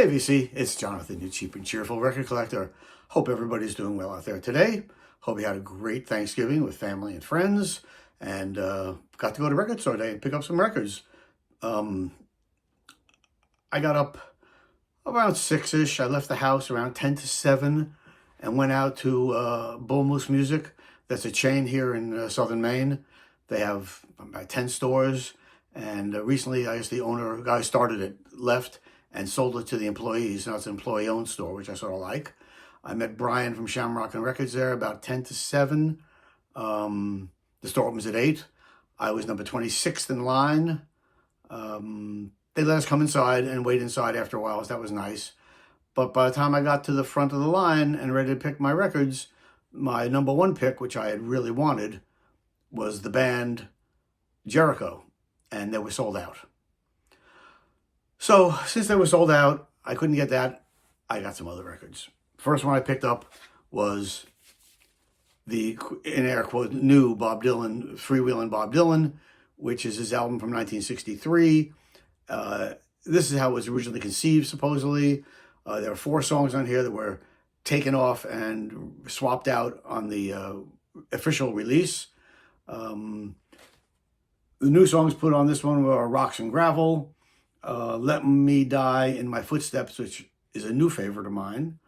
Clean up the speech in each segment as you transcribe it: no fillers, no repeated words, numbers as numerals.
Hey VC, it's Jonathan, your cheap and cheerful record collector. Hope everybody's doing well out there today. Hope you had a great Thanksgiving with family and friends, and got to go to record store day and pick up some records. I got up around 6-ish. I left the house around 10 to 7 and went out to Bull Moose Music. That's a chain here in southern Maine. They have about 10 stores, and recently, I guess the guy who started it, left and sold it to the employees. Now it's an employee-owned store, which I sort of like. I met Brian from Shamrock and Records there about 10 to 7. The store opens at 8. I was number 26th in line. They let us come inside and wait inside after a while, so that was nice. But by the time I got to the front of the line and ready to pick my records, my number one pick, which I had really wanted, was the band Jericho, and they were sold out. So since they were sold out, I couldn't get that. I got some other records. First one I picked up was the, in air quotes, new Bob Dylan, Freewheelin' Bob Dylan, which is his album from 1963. This is how it was originally conceived, supposedly. There are 4 songs on here that were taken off and swapped out on the official release. The new songs put on this one were Rocks and Gravel, Let Me Die in My Footsteps, which is a new favorite of mine.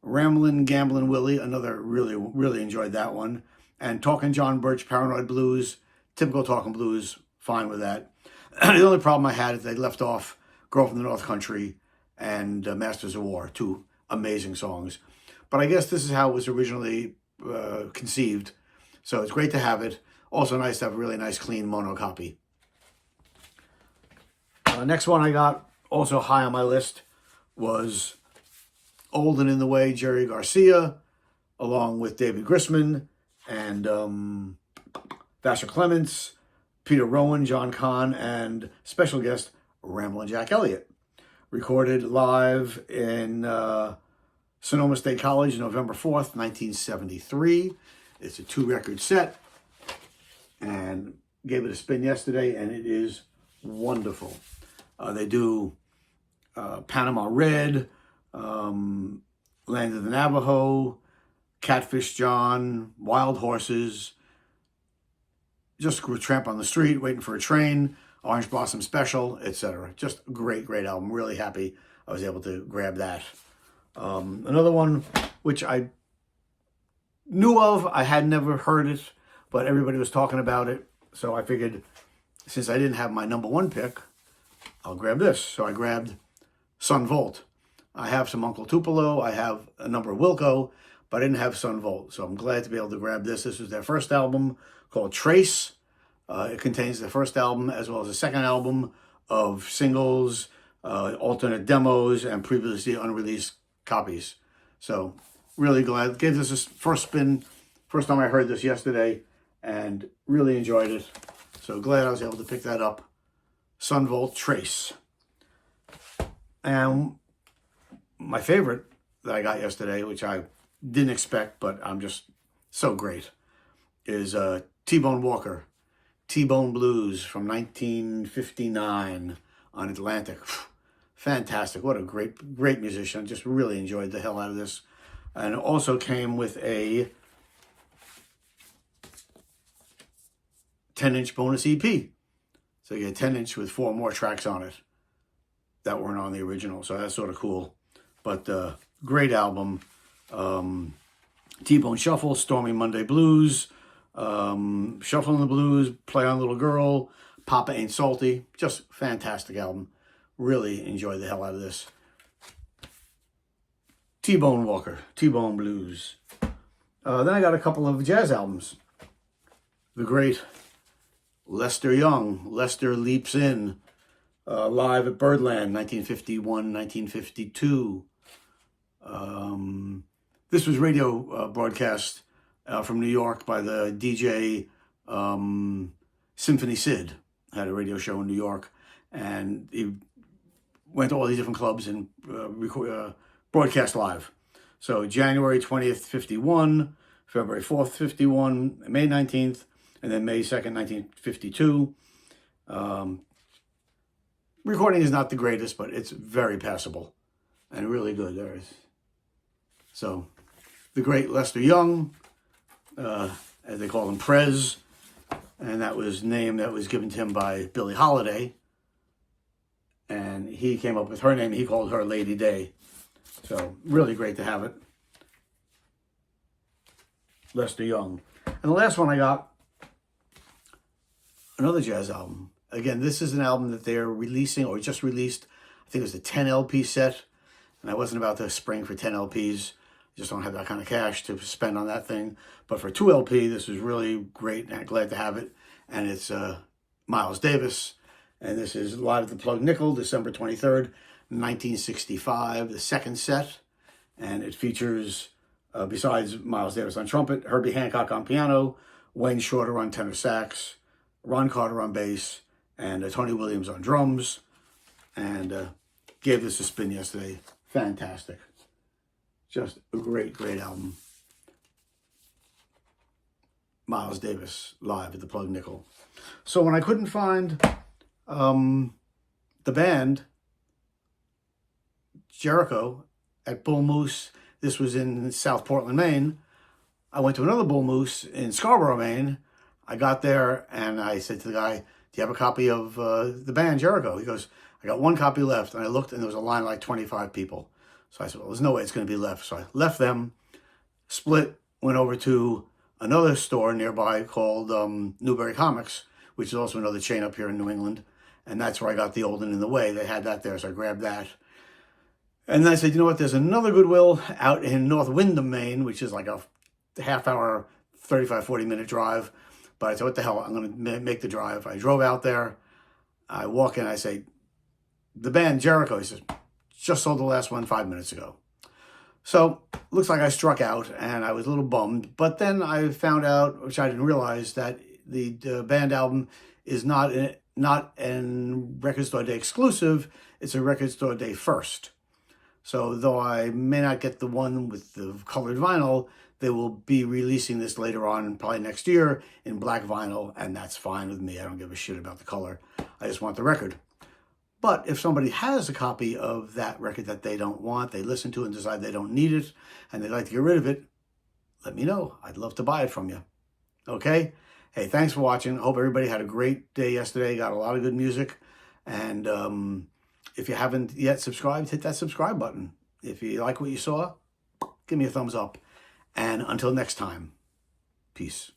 Ramblin' Gamblin' Willie, another really enjoyed that one. And Talkin' John Birch, Paranoid Blues, typical Talkin' Blues, fine with that. The only problem I had is they left off Girl from the North Country and Masters of War, 2 amazing songs. But I guess this is how it was originally conceived. So it's great to have it. Also nice to have a really nice clean mono copy. Next one I got, also high on my list, was Old and in the Way, Jerry Garcia, along with David Grisman and Vasher Clements, Peter Rowan, John Kahn, and special guest Ramblin' Jack Elliott. Recorded live in Sonoma State College, November 4th, 1973. It's a 2-record set, and gave it a spin yesterday, and it is wonderful. They do Panama Red, Land of the Navajo, Catfish John, Wild Horses, Just a Tramp on the Street, Waiting for a Train, Orange Blossom Special, etc. Just a great album. Really happy I was able to grab that. Another one which I knew of, I had never heard it, but everybody was talking about it. So I figured, since I didn't have my number one pick, I'll grab this. So I grabbed Sun Volt. I have some Uncle Tupelo. I have a number of Wilco, but I didn't have Sun Volt. So I'm glad to be able to grab this. This was their first album called Trace. It contains the first album as well as the second album of singles, alternate demos, and previously unreleased copies. So really glad. Gave this a first spin. First time I heard this yesterday and really enjoyed it. So glad I was able to pick that up. Sun Volt Trace. And my favorite that I got yesterday, which I didn't expect, but I'm just so great, is T-Bone Walker, T-Bone Blues from 1959 on Atlantic. Fantastic. What a great musician. Just really enjoyed the hell out of this. And it also came with a 10-inch bonus EP. So you get a 10-inch with 4 more tracks on it that weren't on the original. So that's sort of cool. But great album. T-Bone Shuffle, Stormy Monday Blues, Shuffling the Blues, Play on Little Girl, Papa Ain't Salty. Just fantastic album. Really enjoyed the hell out of this. T-Bone Walker, T-Bone Blues. Then I got a couple of jazz albums. The great Lester Young, Lester Leaps In, live at Birdland, 1951, 1952. This was radio broadcast from New York by the DJ Symphony Sid. Had a radio show in New York, and he went to all these different clubs and broadcast live. So January 20th, 51, February 4th, 51, May 19th, and then May 2nd, 1952. Recording is not the greatest, but it's very passable. and really good. So the great Lester Young, as they call him, Prez, and that was name that was given to him by Billie Holiday, and he came up with her name. He called her Lady Day. So really great to have it. Lester Young. And the last one I got, another jazz album. Again, this is an album that they're releasing, or just released. I think it was a 10 LP set, and I wasn't about to spring for 10 LPs. I just don't have that kind of cash to spend on that thing. But for 2 LP, this was really great, and I'm glad to have it. And it's Miles Davis, and this is live at the Plug Nickel, December 23rd, 1965, the second set. And it features, besides Miles Davis on trumpet, Herbie Hancock on piano, Wayne Shorter on tenor sax, Ron Carter on bass, and Tony Williams on drums. And gave this a spin yesterday. Fantastic. Just a great, great album. Miles Davis live at the Plug Nickel. So when I couldn't find the band, Jericho, at Bull Moose, this was in South Portland, Maine, I went to another Bull Moose in Scarborough, Maine. I got there and I said to the guy, do you have a copy of the band Jericho? He goes, I got 1 copy left. And I looked and there was a line of like 25 people. So I said, well, there's no way it's going to be left. So I left them, split, went over to another store nearby called Newberry Comics, which is also another chain up here in New England. And that's where I got the Old and in the Way. They had that there, so I grabbed that. And then I said, you know what, there's another Goodwill out in North Windham, Maine, which is like a half-hour, 35, 40-minute drive. But I said, what the hell, I'm going to make the drive. I drove out there. I walk in, I say, the band Jericho. He says, just sold the last one 5 minutes ago. So looks like I struck out, and I was a little bummed. But then I found out, which I didn't realize, that the band album is not a Record Store Day exclusive. It's a Record Store Day first. So though I may not get the one with the colored vinyl, they will be releasing this later on, probably next year, in black vinyl, and that's fine with me. I don't give a shit about the color. I just want the record. But if somebody has a copy of that record that they don't want, they listen to it and decide they don't need it, and they'd like to get rid of it, let me know. I'd love to buy it from you. Okay? Hey, thanks for watching. I hope everybody had a great day yesterday. Got a lot of good music. And if you haven't yet subscribed, hit that subscribe button. If you like what you saw, give me a thumbs up. And until next time, peace.